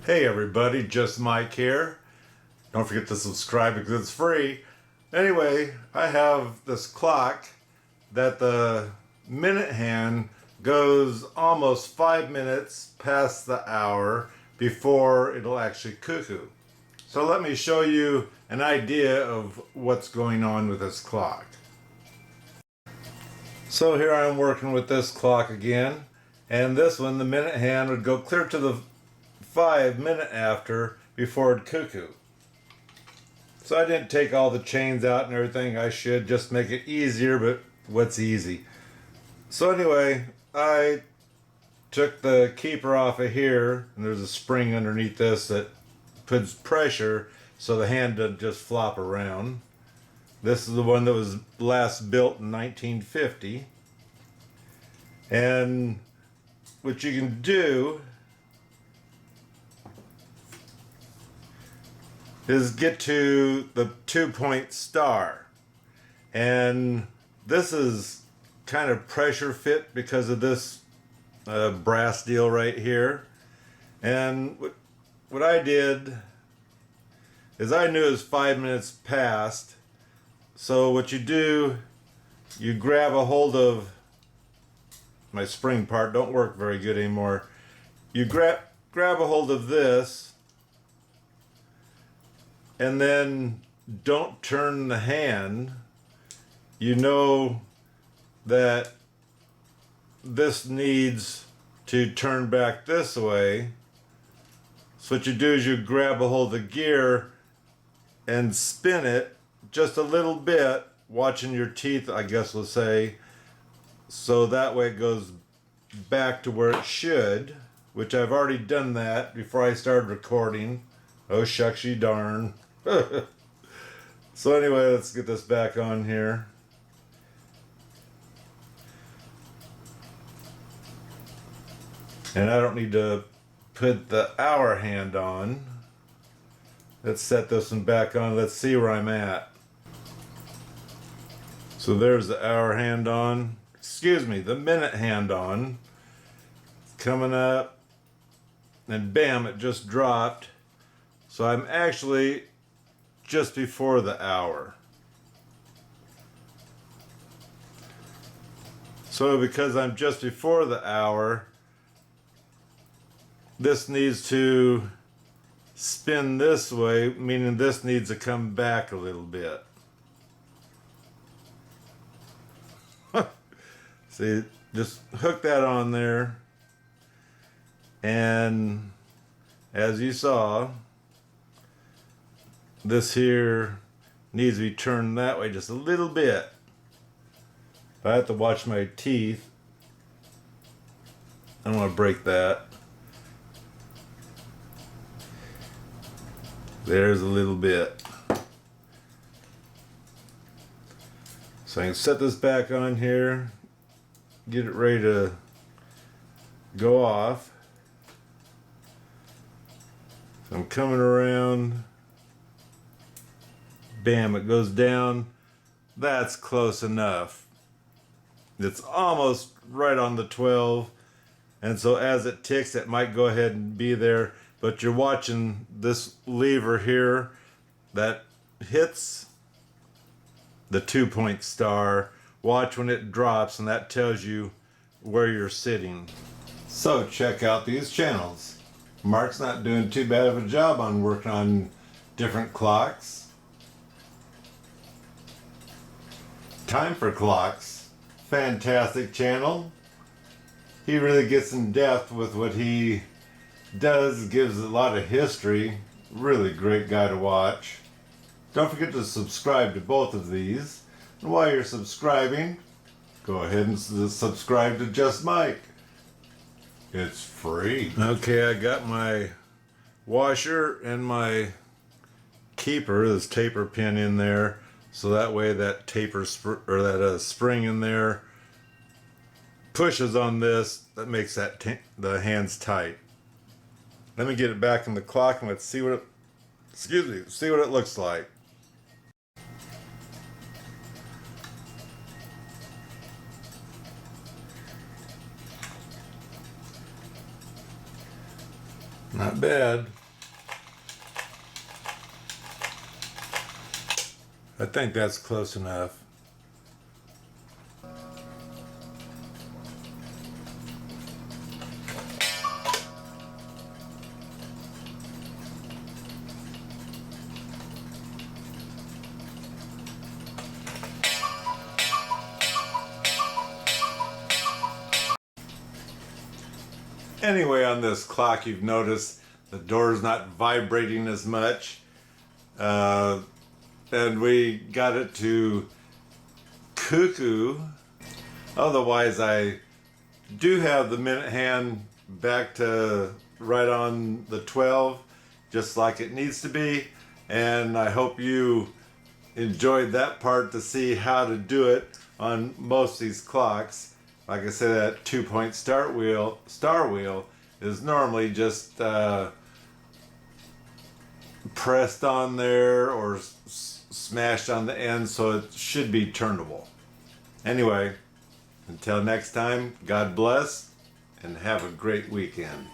Hey everybody, just Mike here. Don't forget to subscribe because it's free. Anyway, I have this clock that the minute hand goes almost 5 minutes past the hour before it'll actually cuckoo. So let me show you an idea of what's going on with this clock. So here I'm working with this clock again, and this one, the minute hand would go clear to the 5 minute after before it cuckoo. So I didn't take all the chains out and everything. I should just make it easier, but what's easy? So anyway, I took the keeper off of here, and there's a spring underneath this that puts pressure so the hand doesn't just flop around. This is the one that was last built in 1950. And what you can do is get to the 2-point star. And this is kind of pressure fit because of this brass deal right here. And what I did is I knew it was 5 minutes past. So what you do, you grab a hold of my spring part, don't work very good anymore. You grab a hold of this, and then don't turn the hand. You know that this needs to turn back this way. So what you do is you grab a hold of the gear and spin it just a little bit, watching your teeth, I guess we'll say, so that way it goes back to where it should, which I've already done that before I started recording. Oh shucksy darn. So anyway, let's get this back on here. And I don't need to put the hour hand on. Let's set this one back on. Let's see where I'm at. So there's the hour hand on. Excuse me, the minute hand on. It's coming up. And bam, it just dropped. So I'm actually just before the hour. So because I'm just before the hour, this needs to spin this way, meaning this needs to come back a little bit. See, just hook that on there, and as you saw, this here needs to be turned that way just a little bit. I have to watch my teeth. I don't want to break that. There's a little bit. So I can set this back on here, get it ready to go off. So I'm coming around. Bam, it goes down. That's close enough. It's almost right on the 12. And so as it ticks, it might go ahead and be there. But you're watching this lever here that hits the 2-point star. Watch when it drops, and that tells you where you're sitting. So check out these channels. Mark's not doing too bad of a job on working on different clocks. Time for Clocks. Fantastic channel. He really gets in depth with what he does, gives a lot of history. Really great guy to watch. Don't forget to subscribe to both of these. And while you're subscribing, go ahead and subscribe to Just Mike. It's free. Okay, I got my washer and my keeper, this taper pin in there, so that way that spring in there pushes on this. That makes that the hands tight. Let me get it back in the clock and let's see what it, see what it looks like. Not bad. I think that's close enough. Anyway, on this clock, you've noticed the door's not vibrating as much. And we got it to cuckoo. Otherwise, I do have the minute hand back to right on the 12, just like it needs to be. And I hope you enjoyed that part to see how to do it on most of these clocks. Like I said, that 2-point star wheel is normally just pressed on there or smashed on the end, so it should be turnable. Anyway, until next time, God bless and have a great weekend.